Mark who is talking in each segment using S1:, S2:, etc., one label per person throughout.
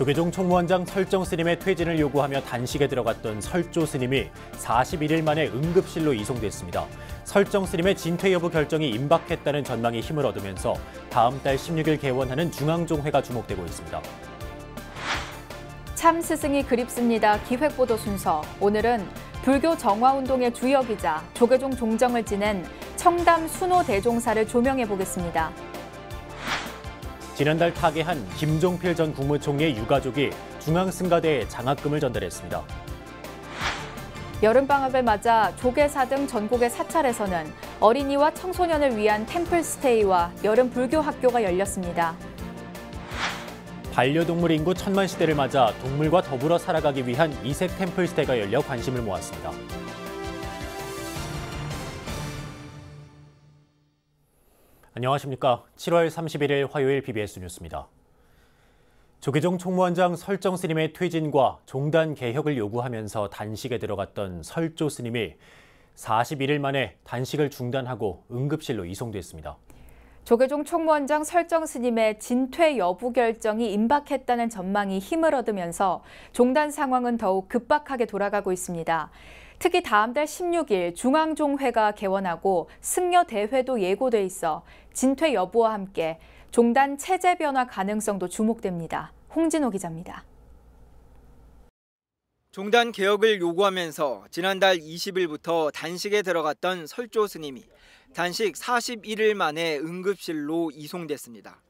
S1: 조계종 총무원장 설정 스님의 퇴진을 요구하며 단식에 들어갔던 설조 스님이 41일 만에 응급실로 이송됐습니다. 설정 스님의 진퇴 여부 결정이 임박했다는 전망이 힘을 얻으면서 다음 달 16일 개원하는 중앙종회가 주목되고 있습니다.
S2: 참 스승이 그립습니다. 기획보도 순서. 오늘은 불교 정화운동의 주역이자 조계종 종정을 지낸 청담 순호 대종사를 조명해 보겠습니다.
S1: 지난달 타계한 김종필 전 국무총리의 유가족이 중앙승가대에 장학금을 전달했습니다.
S2: 여름방학을 맞아 조계사 등 전국의 사찰에서는 어린이와 청소년을 위한 템플스테이와 여름 불교 학교가 열렸습니다.
S1: 반려동물 인구 1000만 시대를 맞아 동물과 더불어 살아가기 위한 이색 템플스테이가 열려 관심을 모았습니다. 안녕하십니까. 7월 31일 화요일 BBS 뉴스입니다. 조계종 총무원장 설정 스님의 퇴진과 종단 개혁을 요구하면서 단식에 들어갔던 설조 스님이 41일 만에 단식을 중단하고 응급실로 이송됐습니다.
S2: 조계종 총무원장 설정 스님의 진퇴 여부 결정이 임박했다는 전망이 힘을 얻으면서 종단 상황은 더욱 급박하게 돌아가고 있습니다. 특히 다음 달 16일 중앙종회가 개원하고 승려 대회도 예고돼 있어 진퇴 여부와 함께 종단 체제 변화 가능성도 주목됩니다. 홍진호 기자입니다.
S3: 종단 개혁을 요구하면서 지난달 20일부터 단식에 들어갔던 설조 스님이 단식 41일 만에 응급실로 이송됐습니다.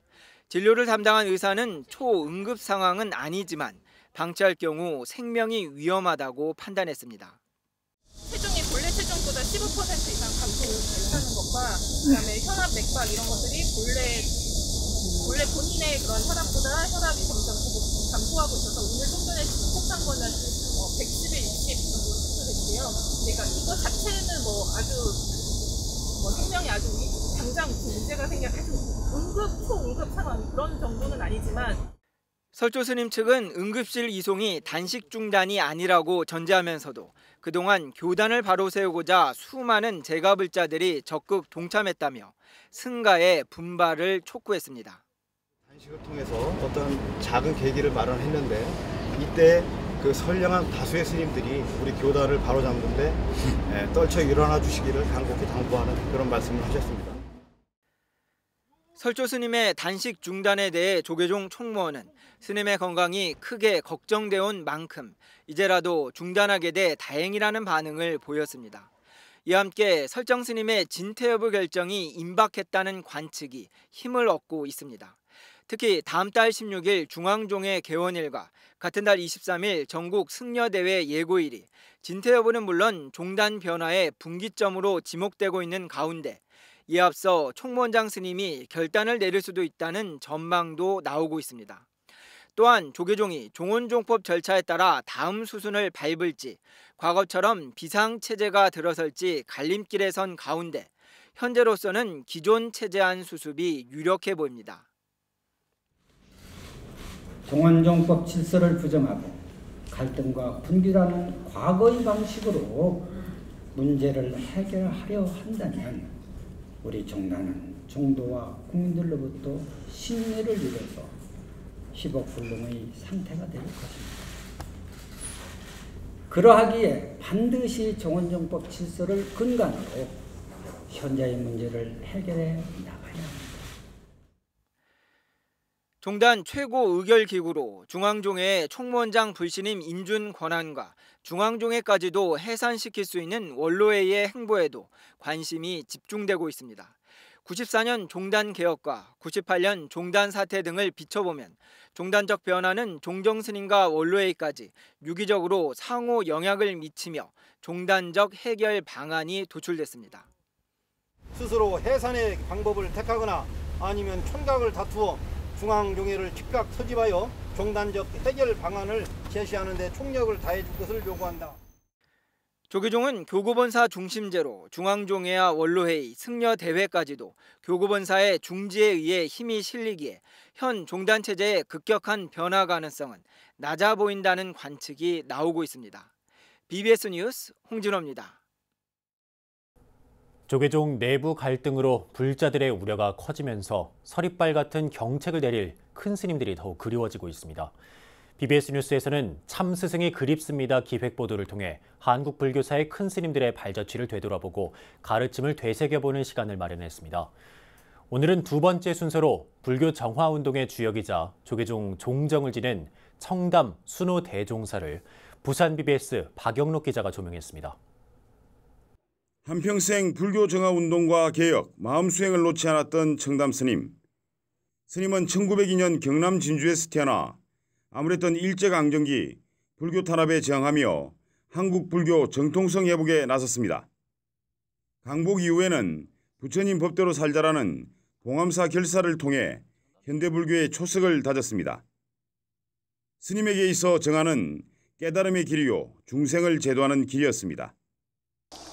S3: 진료를 담당한 의사는 초응급 상황은 아니지만 방치할 경우 생명이 위험하다고 판단했습니다.
S4: 체중이 본래 체중보다 15% 이상 감소하는 것과 그다음에 혈압, 맥박 이런 것들이 본래 본인의 그런 혈압보다 혈압이 점점 감소하고 있어서 오늘 좀 전에 속한 거는 110에 60 정도 측정됐는데요. 그러니까 이거 자체는 생명이 아주 당장 문제가 아주 초응급 상황 그런 정도는 아니지만
S3: 설조 스님 측은 응급실 이송이 단식 중단이 아니라고 전제하면서도 그동안 교단을 바로 세우고자 수많은 제가불자들이 적극 동참했다며 승가의 분발을 촉구했습니다.
S5: 단식을 통해서 어떤 작은 계기를 마련했는데 이때 그 선량한 다수의 스님들이 우리 교단을 바로잡는데 떨쳐 일어나 주시기를 간곡히 당부하는 그런 말씀을 하셨습니다.
S3: 설조 스님의 단식 중단에 대해 조계종 총무원은 스님의 건강이 크게 걱정돼 온 만큼 이제라도 중단하게 돼 다행이라는 반응을 보였습니다. 이와 함께 설정 스님의 진퇴 여부 결정이 임박했다는 관측이 힘을 얻고 있습니다. 특히 다음 달 16일 중앙종회 개원일과 같은 달 23일 전국 승려대회 예고일이 진퇴 여부는 물론 종단 변화의 분기점으로 지목되고 있는 가운데 이에 앞서 총무원장 스님이 결단을 내릴 수도 있다는 전망도 나오고 있습니다. 또한 조계종이 종원종법 절차에 따라 다음 수순을 밟을지 과거처럼 비상체제가 들어설지 갈림길에 선 가운데 현재로서는 기존 체제안 수습이 유력해 보입니다.
S6: 종원종법 질서를 부정하고 갈등과 분기라는 과거의 방식으로 문제를 해결하려 한다면 우리 종단은 종도와 국민들로부터 신뢰를 잃어서 희복불능의 상태가 될 것입니다. 그러하기에 반드시 종원종법 질서를 근간으로 현재의 문제를 해결해 나가야 합니다.
S3: 종단 최고 의결기구로 중앙종회의 총무원장 불신임 인준 권한과 중앙종회까지도 해산시킬 수 있는 원로회의 행보에도 관심이 집중되고 있습니다. 94년 종단 개혁과 98년 종단 사태 등을 비춰보면 종단적 변화는 종정스님과 원로회의까지 유기적으로 상호 영향을 미치며 종단적 해결 방안이 도출됐습니다.
S7: 스스로 해산의 방법을 택하거나 아니면 촌각을 다투어 중앙종회를 즉각 소집하여 종단적 해결 방안을 제시하는 데 총력을 다해 줄 것을 요구한다.
S3: 조계종은 교구본사 중심제로 중앙종회와 원로회의, 승려대회까지도 교구본사의 중지에 의해 힘이 실리기에 현 종단체제의 급격한 변화 가능성은 낮아 보인다는 관측이 나오고 있습니다. BBS 뉴스 홍진호입니다.
S1: 조계종 내부 갈등으로 불자들의 우려가 커지면서 서리빨 같은 경책을 내릴 큰 스님들이 더욱 그리워지고 있습니다. BBS 뉴스에서는 참 스승이 그립습니다 기획 보도를 통해 한국 불교사의 큰 스님들의 발자취를 되돌아보고 가르침을 되새겨보는 시간을 마련했습니다. 오늘은 두 번째 순서로 불교 정화운동의 주역이자 조계종 종정을 지낸 청담 순호 대종사를 부산 BBS 박영록 기자가 조명했습니다.
S8: 한평생 불교 정화운동과 개혁, 마음수행을 놓지 않았던 청담 스님. 스님은 1902년 경남 진주에서 태어나 아무랬던 일제강점기 불교 탄압에 저항하며 한국 불교 정통성 회복에 나섰습니다. 강복 이후에는 부처님 법대로 살자라는 봉암사 결사를 통해 현대불교의 초석을 다졌습니다. 스님에게 있어 정화는 깨달음의 길이요 중생을 제도하는 길이었습니다.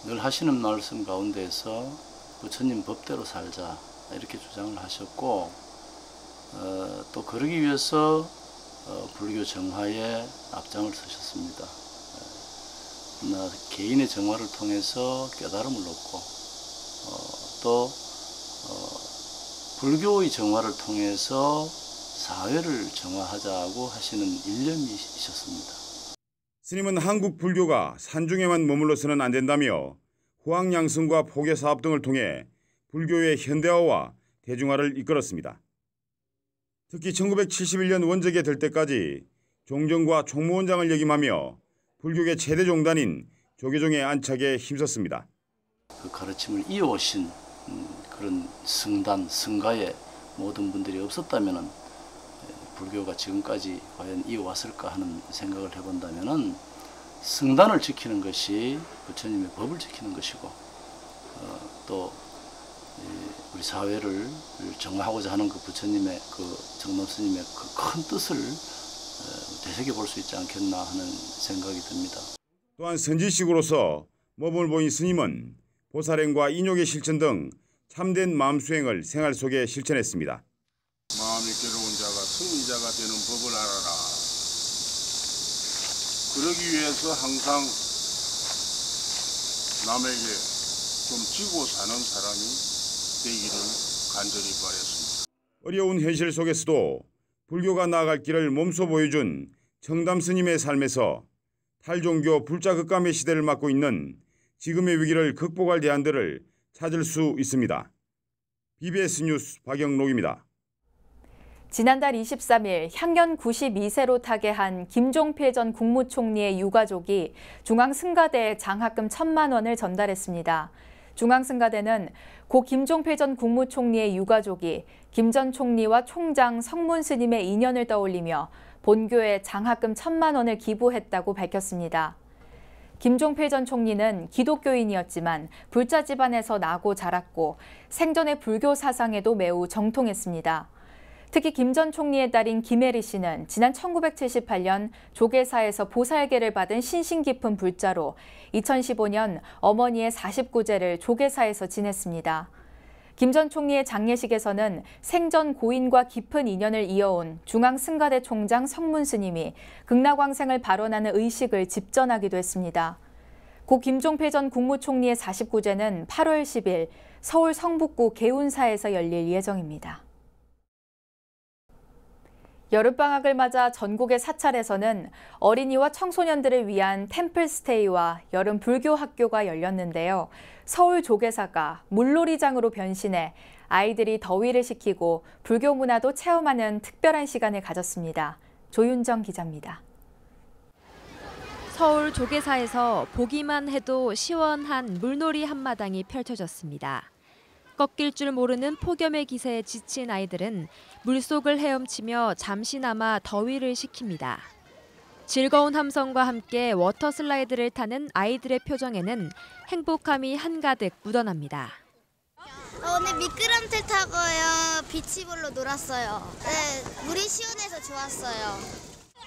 S9: 늘 하시는 말씀 가운데에서 부처님 법대로 살자 이렇게 주장을 하셨고 또 그러기 위해서 불교 정화에 앞장을 서셨습니다. 개인의 정화를 통해서 깨달음을 얻고 또 불교의 정화를 통해서 사회를 정화하자고 하시는 일념이셨습니다.
S8: 스님은 한국 불교가 산중에만 머물러서는 안 된다며 후황양성과 포교사업 등을 통해 불교의 현대화와 대중화를 이끌었습니다. 특히 1971년 원적에 될 때까지 종정과 총무원장을 역임하며 불교계 최대 종단인 조계종의 안착에 힘썼습니다.
S9: 그 가르침을 이어오신 그런 성단, 성가의 모든 분들이 없었다면 불교가 지금까지 과연 이어왔을까 하는 생각을 해본다면 성단을 지키는 것이 부처님의 법을 지키는 것이고 또 우리 사회를 정화하고자 하는 그 부처님의 그 정남 스님의 그 큰 뜻을 되새겨 볼 수 있지 않겠나 하는 생각이 듭니다.
S8: 또한 선지식으로서 모범을 보인 스님은 보살행과 인욕의 실천 등 참된 마음수행을 생활 속에 실천했습니다.
S10: 마음이 괴로운 자가 승리자가 되는 법을 알아라. 그러기 위해서 항상 남에게 좀 지고 사는 사람이 되기를 간절히 바랬습니다.
S8: 어려운 현실 속에서도 불교가 나아갈 길을 몸소 보여준 청담 스님의 삶에서 탈종교 불자극감의 시대를 맞고 있는 지금의 위기를 극복할 대안들을 찾을 수 있습니다. BBS 뉴스 박영록입니다.
S2: 지난달 23일 향년 92세로 타계한 김종필 전 국무총리의 유가족이 중앙승가대에 장학금 1,000만 원을 전달했습니다. 중앙승가대는 고 김종필 전 국무총리의 유가족이 김 전 총리와 총장 성문 스님의 인연을 떠올리며 본교에 장학금 1,000만 원을 기부했다고 밝혔습니다. 김종필 전 총리는 기독교인이었지만 불자 집안에서 나고 자랐고 생전의 불교 사상에도 매우 정통했습니다. 특히 김 전 총리의 딸인 김혜리 씨는 지난 1978년 조계사에서 보살계를 받은 신신 깊은 불자로 2015년 어머니의 49제를 조계사에서 지냈습니다. 김 전 총리의 장례식에서는 생전 고인과 깊은 인연을 이어온 중앙승가대 총장 성문 스님이 극락왕생을 발언하는 의식을 집전하기도 했습니다. 고 김종필 전 국무총리의 49제는 8월 10일 서울 성북구 개운사에서 열릴 예정입니다. 여름방학을 맞아 전국의 사찰에서는 어린이와 청소년들을 위한 템플스테이와 여름 불교 학교가 열렸는데요. 서울 조계사가 물놀이장으로 변신해 아이들이 더위를 식히고 불교 문화도 체험하는 특별한 시간을 가졌습니다. 조윤정 기자입니다.
S11: 서울 조계사에서 보기만 해도 시원한 물놀이 한마당이 펼쳐졌습니다. 꺾일 줄 모르는 폭염의 기세에 지친 아이들은 물속을 헤엄치며 잠시나마 더위를 식힙니다. 즐거운 함성과 함께 워터 슬라이드를 타는 아이들의 표정에는 행복함이 한가득 묻어납니다.
S12: 오늘 미끄럼틀 타고요. 비치볼로 놀았어요. 네, 물이 시원해서 좋았어요.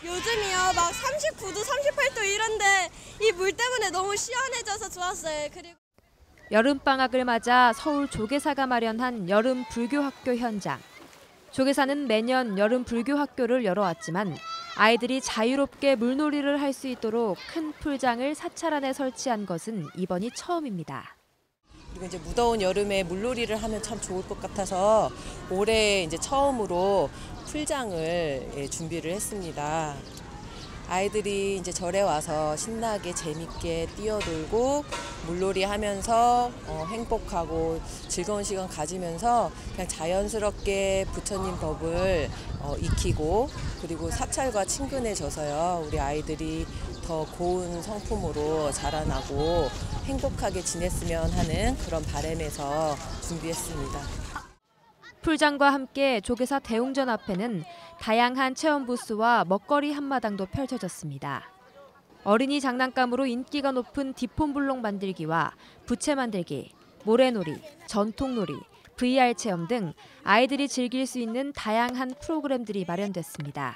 S13: 요즘이요 막 39도, 38도 이런데 이 물 때문에 너무 시원해져서 좋았어요. 그리고
S11: 여름방학을 맞아 서울 조계사가 마련한 여름 불교학교 현장. 조계사는 매년 여름 불교학교를 열어왔지만 아이들이 자유롭게 물놀이를 할 수 있도록 큰 풀장을 사찰 안에 설치한 것은 이번이 처음입니다.
S14: 그리고 이제 무더운 여름에 물놀이를 하면 참 좋을 것 같아서 올해 이제 처음으로 풀장을 준비를 했습니다. 아이들이 이제 절에 와서 신나게 재밌게 뛰어놀고 물놀이 하면서 행복하고 즐거운 시간 가지면서 그냥 자연스럽게 부처님 법을 익히고 그리고 사찰과 친근해져서요. 우리 아이들이 더 고운 성품으로 자라나고 행복하게 지냈으면 하는 그런 바람에서 준비했습니다.
S11: 풀장과 함께 조계사 대웅전 앞에는 다양한 체험 부스와 먹거리 한마당도 펼쳐졌습니다. 어린이 장난감으로 인기가 높은 디폼블록 만들기와 부채 만들기, 모래놀이, 전통놀이, VR 체험 등 아이들이 즐길 수 있는 다양한 프로그램들이 마련됐습니다.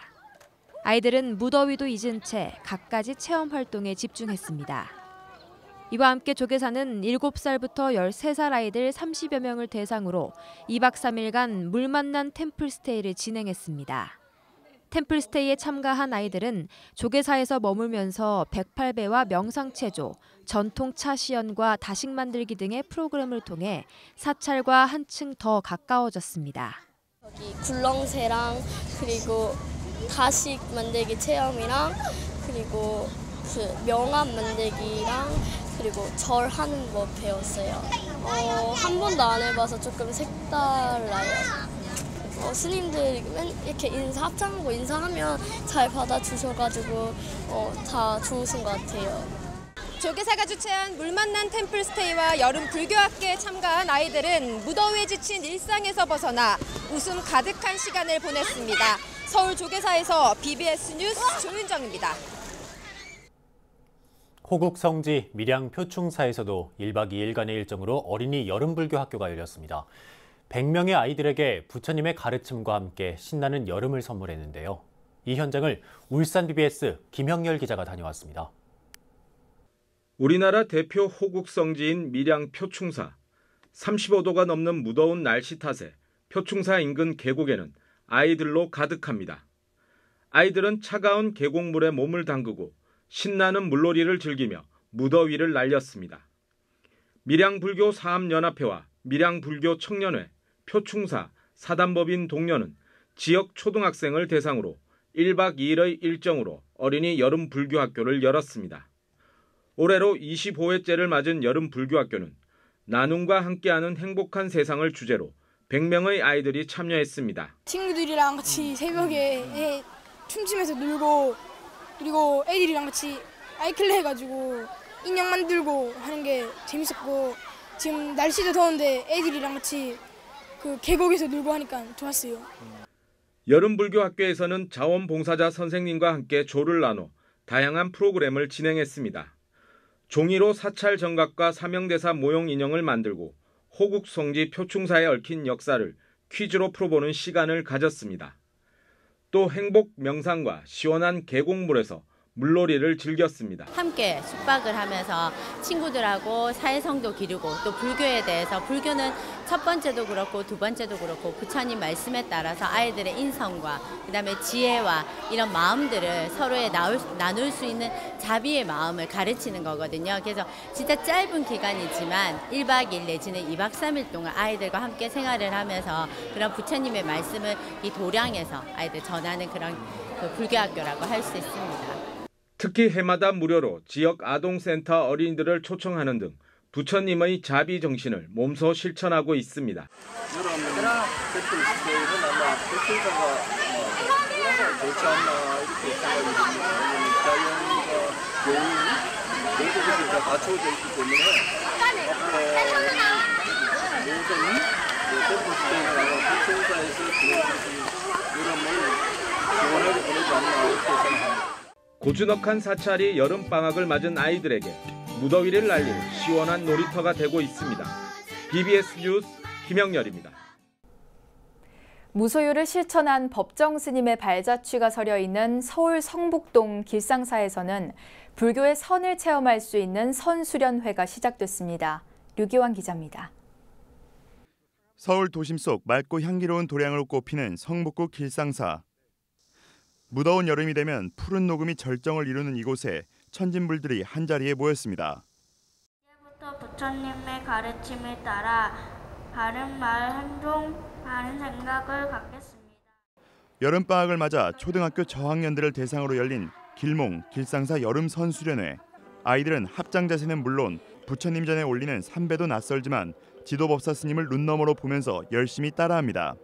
S11: 아이들은 무더위도 잊은 채 갖가지 체험 활동에 집중했습니다. 이와 함께 조계사는 7살부터 13살 아이들 30여 명을 대상으로 2박 3일간 물 만난 템플스테이를 진행했습니다. 템플스테이에 참가한 아이들은 조계사에서 머물면서 108배와 명상체조, 전통 차 시연과 다식 만들기 등의 프로그램을 통해 사찰과 한층 더 가까워졌습니다.
S15: 여기 굴렁쇠랑 그리고 다식 만들기 체험이랑 그리고 그 명암 만들기랑 그리고 절하는 법 배웠어요. 한 번도 안 해봐서 조금 색달라요. 스님들 이렇게 합장하고 인사하면 잘 받아주셔가지고 다 좋으신 것 같아요.
S16: 조계사가 주최한 물 만난 템플스테이와 여름 불교학교에 참가한 아이들은 무더위에 지친 일상에서 벗어나 웃음 가득한 시간을 보냈습니다. 서울 조계사에서 BBS 뉴스 조윤정입니다.
S1: 호국 성지 밀양 표충사에서도 1박 2일간의 일정으로 어린이 여름불교 학교가 열렸습니다. 100명의 아이들에게 부처님의 가르침과 함께 신나는 여름을 선물했는데요. 이 현장을 울산 BBS 김형열 기자가 다녀왔습니다.
S17: 우리나라 대표 호국 성지인 밀양 표충사. 35도가 넘는 무더운 날씨 탓에 표충사 인근 계곡에는 아이들로 가득합니다. 아이들은 차가운 계곡물에 몸을 담그고 신나는 물놀이를 즐기며 무더위를 날렸습니다. 밀양불교 사암연합회와 밀양불교 청년회, 표충사, 사단법인 동료는 지역 초등학생을 대상으로 1박 2일의 일정으로 어린이 여름 불교학교를 열었습니다. 올해로 25회째를 맞은 여름 불교학교는 나눔과 함께하는 행복한 세상을 주제로 100명의 아이들이 참여했습니다.
S18: 친구들이랑 같이 새벽에 춤추면서 놀고 그리고 애들이랑 같이 아이클레 해가지고 인형 만들고 하는 게 재밌었고 지금 날씨도 더운데 애들이랑 같이 그 계곡에서 놀고 하니까 좋았어요.
S17: 여름불교학교에서는 자원봉사자 선생님과 함께 조를 나눠 다양한 프로그램을 진행했습니다. 종이로 사찰 정각과 사명대사 모형 인형을 만들고 호국성지 표충사에 얽힌 역사를 퀴즈로 풀어보는 시간을 가졌습니다. 또 행복 명상과 시원한 계곡물에서 물놀이를 즐겼습니다.
S19: 함께 숙박을 하면서 친구들하고 사회성도 기르고 또 불교에 대해서 불교는 첫 번째도 그렇고 두 번째도 그렇고 부처님 말씀에 따라서 아이들의 인성과 그다음에 지혜와 이런 마음들을 서로에 나눌 수 있는 자비의 마음을 가르치는 거거든요. 그래서 진짜 짧은 기간이지만 1박 2일 내지는 2박 3일 동안 아이들과 함께 생활을 하면서 그런 부처님의 말씀을 이 도량에서 아이들 전하는 그런 그 불교학교라고 할 수 있습니다.
S17: 특히 해마다 무료로 지역 아동센터 어린이들을 초청하는 등 부처님의 자비 정신을 몸소 실천하고 있습니다.
S10: 여러분, 템플스테이는 아마 표충사가 좋지 않나 이렇게 생각이 듭니다. 자연과 교훈 모두 것이 다 갖춰져 있기 때문에 모든 템플스테이는 아마 표충사에서 여름을 시원하게 보내지 않나 이렇게 생각합니다.
S17: 고즈넉한 사찰이 여름방학을 맞은 아이들에게 무더위를 날릴 시원한 놀이터가 되고 있습니다. BBS 뉴스 김영열입니다.
S2: 무소유를 실천한 법정 스님의 발자취가 서려 있는 서울 성북동 길상사에서는 불교의 선을 체험할 수 있는 선수련회가 시작됐습니다. 류기환 기자입니다.
S20: 서울 도심 속 맑고 향기로운 도량으로 꼽히는 성북구 길상사. 무더운 여름이 되면 푸른 녹음이 절정을 이루는 이곳에 천진불들이 한자리에 모였습니다.
S21: 이제부터 부처님의 가르침에 따라 바른 말, 행동, 바른 생각을 갖겠습니다.
S20: 여름방학을 맞아 초등학교 저학년들을 대상으로 열린 길몽, 길상사 여름 선수련회. 아이들은 합장 자세는 물론 부처님 전에 올리는 삼배도 낯설지만 지도법사 스님을 눈너머로 보면서 열심히 따라합니다.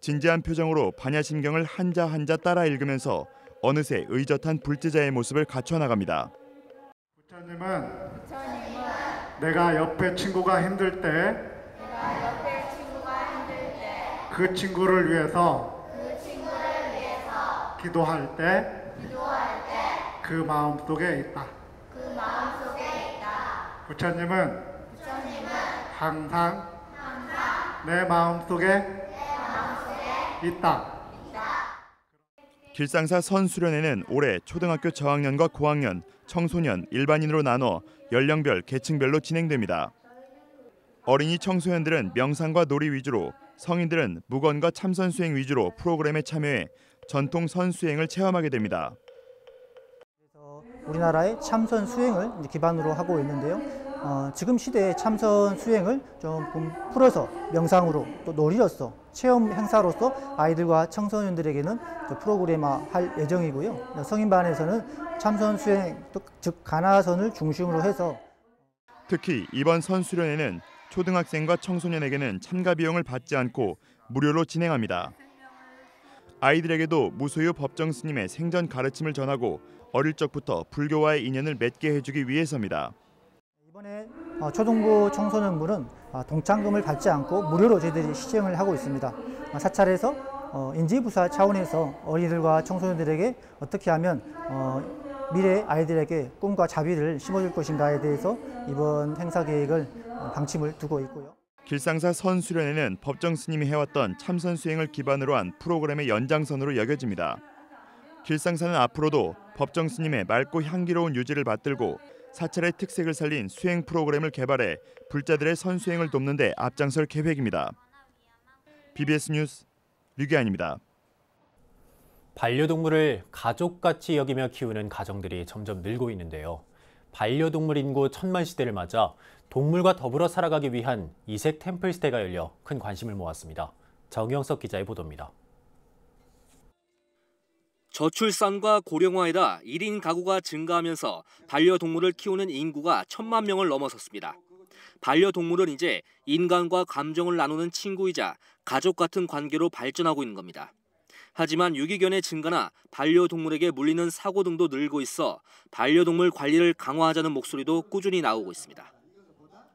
S20: 진지한 표정으로 반야심경을 한자 한자 따라 읽으면서 어느새 의젓한 불제자의 모습을 갖춰나갑니다.
S4: 부처님은 내가 옆에 친구가 힘들 때 그 친구를 위해서 기도할 때 그 마음 속에 있다. 부처님은 항상 내 마음 속에 있다.
S20: 길상사 선수련회는 올해 초등학교 저학년과 고학년, 청소년, 일반인으로 나눠 연령별, 계층별로 진행됩니다. 어린이 청소년들은 명상과 놀이 위주로, 성인들은 묵언과 참선 수행 위주로 프로그램에 참여해 전통 선수행을 체험하게 됩니다.
S22: 우리나라의 참선 수행을 기반으로 하고 있는데요. 지금 시대의 참선 수행을 조금 풀어서 명상으로 또 놀이로서 체험 행사로서 아이들과 청소년들에게는 프로그램화할 예정이고요. 성인반에서는 참선 수행, 즉 가나선을 중심으로 해서
S20: 특히 이번 선수련회는 초등학생과 청소년에게는 참가 비용을 받지 않고 무료로 진행합니다. 아이들에게도 무소유 법정 스님의 생전 가르침을 전하고 어릴 적부터 불교와의 인연을 맺게 해주기 위해서입니다.
S22: 이번에 초등부 청소년부는 동창금을 받지 않고 무료로 저희들이 시행을 하고 있습니다. 사찰에서 인지부사 차원에서 어린이들과 청소년들에게 어떻게 하면 미래 아이들에게 꿈과 자비를 심어줄 것인가에 대해서 이번 행사 계획을 방침을 두고 있고요.
S20: 길상사 선수련회는 법정 스님이 해왔던 참선 수행을 기반으로 한 프로그램의 연장선으로 여겨집니다. 길상사는 앞으로도 법정 스님의 맑고 향기로운 유지를 받들고 사찰의 특색을 살린 수행 프로그램을 개발해 불자들의 선수행을 돕는 데 앞장설 계획입니다. BBS 뉴스 류기안입니다.
S1: 반려동물을 가족같이 여기며 키우는 가정들이 점점 늘고 있는데요. 반려동물 인구 1000만 시대를 맞아 동물과 더불어 살아가기 위한 이색 템플스테이가 열려 큰 관심을 모았습니다. 정영석 기자의 보도입니다.
S23: 저출산과 고령화에다 1인 가구가 증가하면서 반려동물을 키우는 인구가 1000만 명을 넘어섰습니다. 반려동물은 이제 인간과 감정을 나누는 친구이자 가족 같은 관계로 발전하고 있는 겁니다. 하지만 유기견의 증가나 반려동물에게 물리는 사고 등도 늘고 있어 반려동물 관리를 강화하자는 목소리도 꾸준히 나오고 있습니다.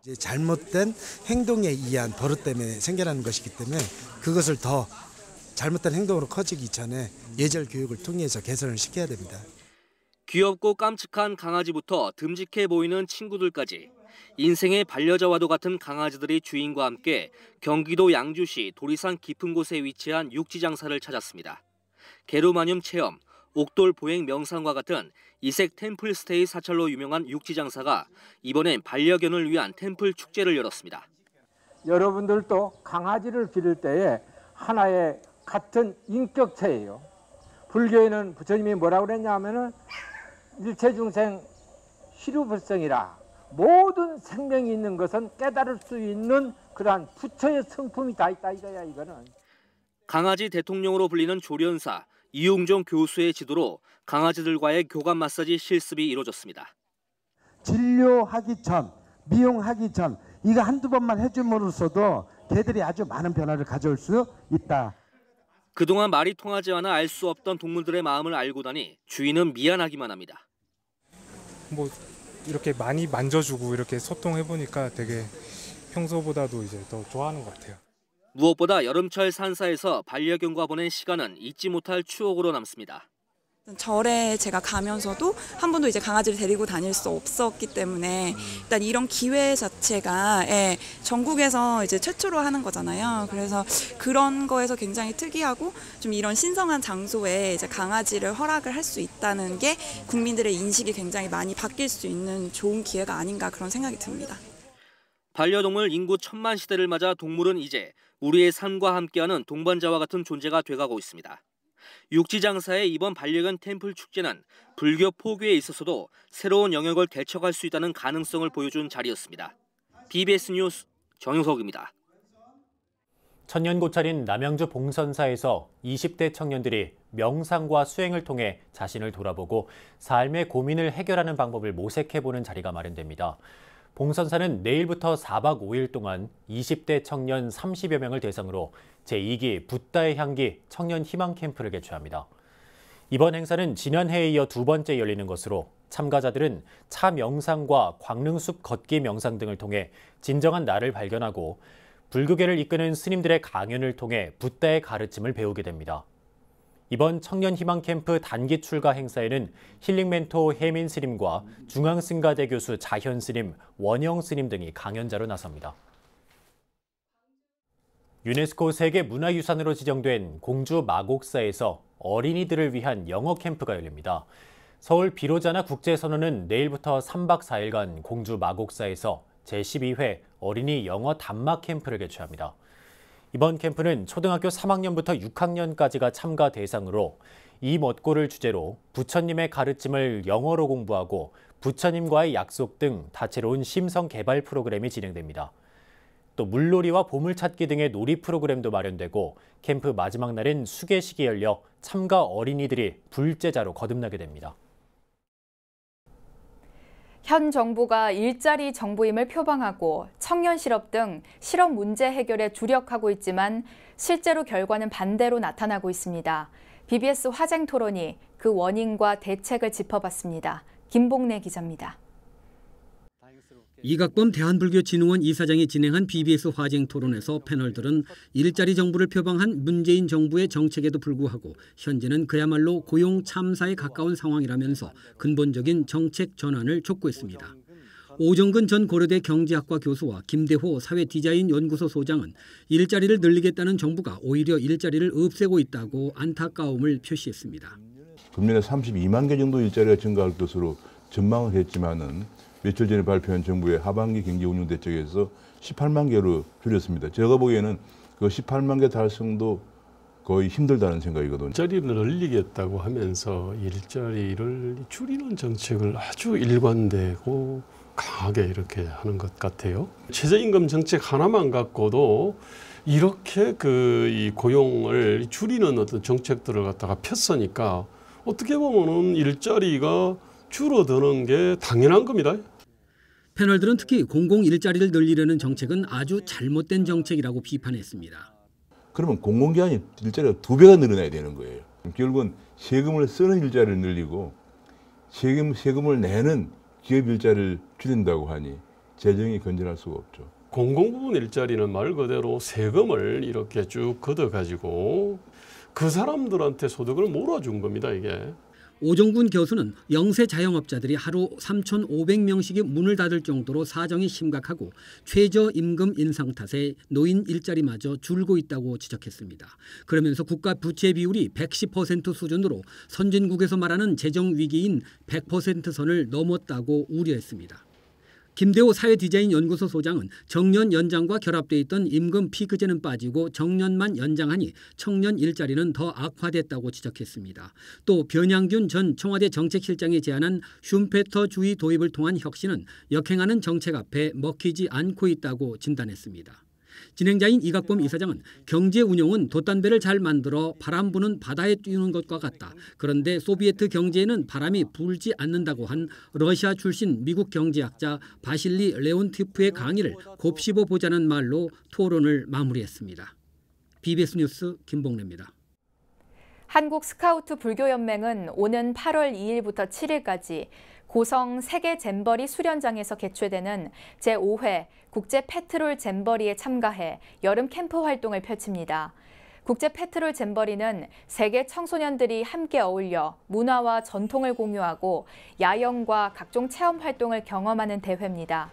S24: 이제 잘못된 행동에 의한 버릇 때문에 생겨나는 것이기 때문에 그것을 더 잘못된 행동으로 커지기 전에 예절 교육을 통해서 개선을 시켜야 됩니다.
S23: 귀엽고 깜찍한 강아지부터 듬직해 보이는 친구들까지 인생의 반려자와도 같은 강아지들이 주인과 함께 경기도 양주시 도리산 깊은 곳에 위치한 육지장사를 찾았습니다. 게르마늄 체험, 옥돌 보행 명상과 같은 이색 템플스테이 사찰로 유명한 육지장사가 이번엔 반려견을 위한 템플 축제를 열었습니다.
S25: 여러분들도 강아지를 기를 때에 하나의 같은 인격체예요. 불교에는 부처님이 뭐라고 그랬냐면은 일체중생 시류불성이라 모든 생명이 있는 것은 깨달을 수 있는 그러한 부처의 성품이 다 있다 이거야 이거는.
S23: 강아지 대통령으로 불리는 조련사 이용종 교수의 지도로 강아지들과의 교감 마사지 실습이 이루어졌습니다.
S25: 진료하기 전, 미용하기 전 이거 한두 번만 해줌으로써도 개들이 아주 많은 변화를 가져올 수 있다.
S23: 그동안 말이 통하지 않아 알 수 없던 동물들의 마음을 알고 나니 주인은 미안하기만 합니다.
S26: 뭐 이렇게 많이 만져주고 이렇게 소통해보니까 되게 평소보다도 이제 더 좋아하는 것 같아요.
S23: 무엇보다 여름철 산사에서 반려견과 보낸 시간은 잊지 못할 추억으로 남습니다.
S27: 절에 제가 가면서도 한 번도 이제 강아지를 데리고 다닐 수 없었기 때문에 일단 이런 기회 자체가 전국에서 이제 최초로 하는 거잖아요. 그래서 그런 거에서 굉장히 특이하고 좀 이런 신성한 장소에 이제 강아지를 허락을 할 수 있다는 게 국민들의 인식이 굉장히 많이 바뀔 수 있는 좋은 기회가 아닌가 그런 생각이 듭니다.
S23: 반려동물 인구 1000만 시대를 맞아 동물은 이제 우리의 삶과 함께하는 동반자와 같은 존재가 돼가고 있습니다. 육지장사의 이번 반려견 템플 축제는 불교 포교에 있어서도 새로운 영역을 개척할 수 있다는 가능성을 보여준 자리였습니다. BBS 뉴스 정영석입니다.
S1: 천년고찰인 남양주 봉선사에서 20대 청년들이 명상과 수행을 통해 자신을 돌아보고 삶의 고민을 해결하는 방법을 모색해보는 자리가 마련됩니다. 봉선사는 내일부터 4박 5일 동안 20대 청년 30여 명을 대상으로 제2기 붓다의 향기 청년 희망 캠프를 개최합니다. 이번 행사는 지난해에 이어 두 번째 열리는 것으로 참가자들은 차 명상과 광릉숲 걷기 명상 등을 통해 진정한 나를 발견하고 불교계를 이끄는 스님들의 강연을 통해 붓다의 가르침을 배우게 됩니다. 이번 청년 희망 캠프 단기 출가 행사에는 힐링 멘토 혜민 스님과 중앙승가대 교수 자현 스님, 원영 스님 등이 강연자로 나섭니다. 유네스코 세계문화유산으로 지정된 공주 마곡사에서 어린이들을 위한 영어 캠프가 열립니다. 서울 비로자나 국제선언은 내일부터 3박 4일간 공주 마곡사에서 제12회 어린이 영어 단막 캠프를 개최합니다. 이번 캠프는 초등학교 3학년부터 6학년까지가 참가 대상으로 이 멋고를 주제로 부처님의 가르침을 영어로 공부하고 부처님과의 약속 등 다채로운 심성 개발 프로그램이 진행됩니다. 또 물놀이와 보물찾기 등의 놀이 프로그램도 마련되고 캠프 마지막 날엔 수계식이 열려 참가 어린이들이 불제자로 거듭나게 됩니다.
S2: 현 정부가 일자리 정부임을 표방하고 청년 실업 등 실업 문제 해결에 주력하고 있지만 실제로 결과는 반대로 나타나고 있습니다. BBS 화쟁 토론이 그 원인과 대책을 짚어봤습니다. 김봉래 기자입니다.
S3: 이각범 대한불교진흥원 이사장이 진행한 BBS 화쟁 토론에서 패널들은 일자리 정부를 표방한 문재인 정부의 정책에도 불구하고 현재는 그야말로 고용 참사에 가까운 상황이라면서 근본적인 정책 전환을 촉구했습니다. 오정근 전 고려대 경제학과 교수와 김대호 사회디자인연구소 소장은 일자리를 늘리겠다는 정부가 오히려 일자리를 없애고 있다고 안타까움을 표시했습니다.
S5: 금년에 32만 개 정도 일자리가 증가할 것으로 전망을 했지만은 며칠 전에 발표한 정부의 하반기 경제운용대책에서 18만 개로 줄였습니다. 제가 보기에는 그 18만 개 달성도 거의 힘들다는 생각이거든요.
S6: 일자리를 늘리겠다고 하면서 일자리를 줄이는 정책을 아주 일관되고 강하게 이렇게 하는 것 같아요. 최저임금 정책 하나만 갖고도 이렇게 이 고용을 줄이는 어떤 정책들을 갖다가 폈으니까 어떻게 보면은 일자리가 줄어드는 게 당연한 겁니다.
S3: 패널들은 특히 공공 일자리를 늘리려는 정책은 아주 잘못된 정책이라고 비판했습니다.
S5: 그러면 공공기관이 일자리가 2배가 늘어나야 되는 거예요. 결국은 세금을 쓰는 일자리를 늘리고 세금을 내는 기업 일자리를 줄인다고 하니 재정이 건전할 수가 없죠.
S6: 공공부문 일자리는 말 그대로 세금을 이렇게 쭉 걷어가지고 그 사람들한테 소득을 몰아준 겁니다, 이게.
S3: 오정근 교수는 영세 자영업자들이 하루 3,500명씩이 문을 닫을 정도로 사정이 심각하고 최저임금 인상 탓에 노인 일자리마저 줄고 있다고 지적했습니다. 그러면서 국가 부채 비율이 110% 수준으로 선진국에서 말하는 재정 위기인 100% 선을 넘었다고 우려했습니다. 김대호 사회디자인연구소 소장은 정년 연장과 결합돼 있던 임금 피크제는 빠지고 정년만 연장하니 청년 일자리는 더 악화됐다고 지적했습니다. 또 변양균 전 청와대 정책실장이 제안한 슌페터주의 도입을 통한 혁신은 역행하는 정책 앞에 먹히지 않고 있다고 진단했습니다. 진행자인 이각범 이사장은 경제 운용은 돛단배를 잘 만들어 바람 부는 바다에 띄우는 것과 같다. 그런데 소비에트 경제에는 바람이 불지 않는다고 한 러시아 출신 미국 경제학자 바실리 레온티프의 강의를 곱씹어 보자는 말로 토론을 마무리했습니다. BBS 뉴스 김봉래입니다.
S2: 한국 스카우트 불교연맹은 오는 8월 2일부터 7일까지 고성 세계 잼버리 수련장에서 개최되는 제5회 국제 페트롤 잼버리에 참가해 여름 캠프 활동을 펼칩니다. 국제 페트롤 잼버리는 세계 청소년들이 함께 어울려 문화와 전통을 공유하고 야영과 각종 체험 활동을 경험하는 대회입니다.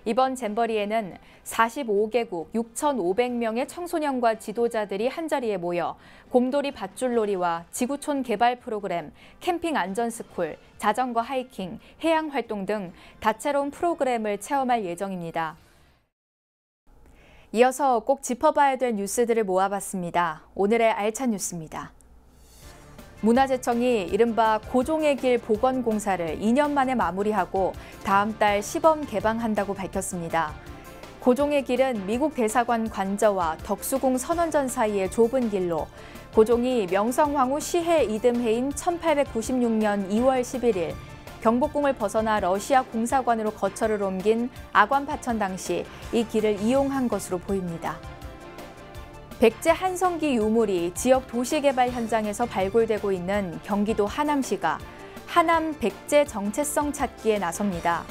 S2: 이번 잼버리에는 45개국 6,500명의 청소년과 지도자들이 한자리에 모여 곰돌이 밧줄놀이와 지구촌 개발 프로그램, 캠핑 안전스쿨, 자전거 하이킹, 해양 활동 등 다채로운 프로그램을 체험할 예정입니다. 이어서 꼭 짚어봐야 될 뉴스들을 모아봤습니다. 오늘의 알찬 뉴스입니다. 문화재청이 이른바 고종의 길 복원공사를 2년 만에 마무리하고 다음 달 시범 개방한다고 밝혔습니다. 고종의 길은 미국 대사관 관저와 덕수궁 선원전 사이의 좁은 길로 고종이 명성황후 시해 이듬해인 1896년 2월 11일 경복궁을 벗어나 러시아 공사관으로 거처를 옮긴 아관파천 당시 이 길을 이용한 것으로 보입니다. 백제 한성기 유물이 지역 도시개발 현장에서 발굴되고 있는 경기도 하남시가 하남 백제 정체성 찾기에 나섭니다.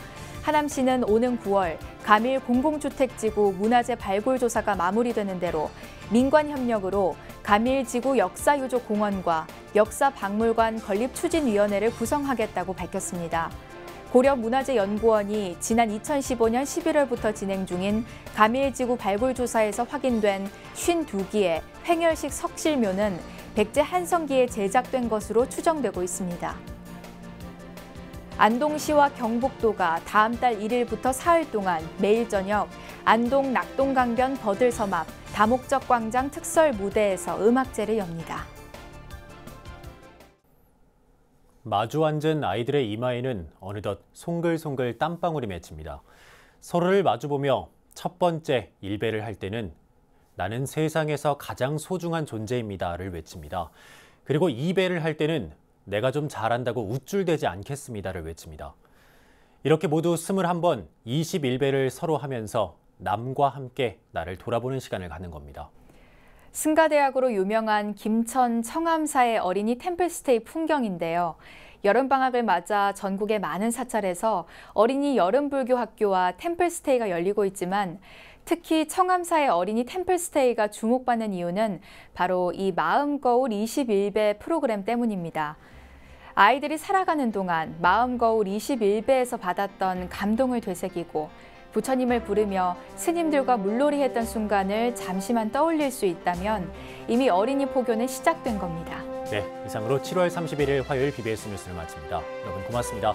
S2: 하남시는 오는 9월 가밀 공공주택지구 문화재 발굴 조사가 마무리되는 대로 민관 협력으로 가밀지구 역사유적공원과 역사박물관 건립추진위원회를 구성하겠다고 밝혔습니다. 고려문화재연구원이 지난 2015년 11월부터 진행 중인 가밀지구 발굴 조사에서 확인된 52기의 횡혈식 석실묘는 백제 한성기에 제작된 것으로 추정되고 있습니다. 안동시와 경북도가 다음 달 1일부터 사흘 동안 매일 저녁 안동 낙동강변 버들섬 앞 다목적 광장 특설 무대에서 음악제를 엽니다.
S1: 마주 앉은 아이들의 이마에는 어느덧 송글송글 땀방울이 맺힙니다. 서로를 마주보며 첫 번째 일배를 할 때는 나는 세상에서 가장 소중한 존재입니다를 외칩니다. 그리고 2배를 할 때는 내가 좀 잘한다고 우쭐대지 않겠습니다를 외칩니다. 이렇게 모두 21번 21배를 서로 하면서 남과 함께 나를 돌아보는 시간을 갖는 겁니다.
S2: 승가대학으로 유명한 김천 청암사의 어린이 템플스테이 풍경인데요. 여름방학을 맞아 전국의 많은 사찰에서 어린이 여름불교 학교와 템플스테이가 열리고 있지만 특히 청암사의 어린이 템플스테이가 주목받는 이유는 바로 이 마음거울 21배 프로그램 때문입니다. 아이들이 살아가는 동안 마음거울 21배에서 받았던 감동을 되새기고 부처님을 부르며 스님들과 물놀이했던 순간을 잠시만 떠올릴 수 있다면 이미 어린이 포교는 시작된 겁니다.
S1: 네, 이상으로 7월 31일 화요일 BBS 뉴스를 마칩니다. 여러분 고맙습니다.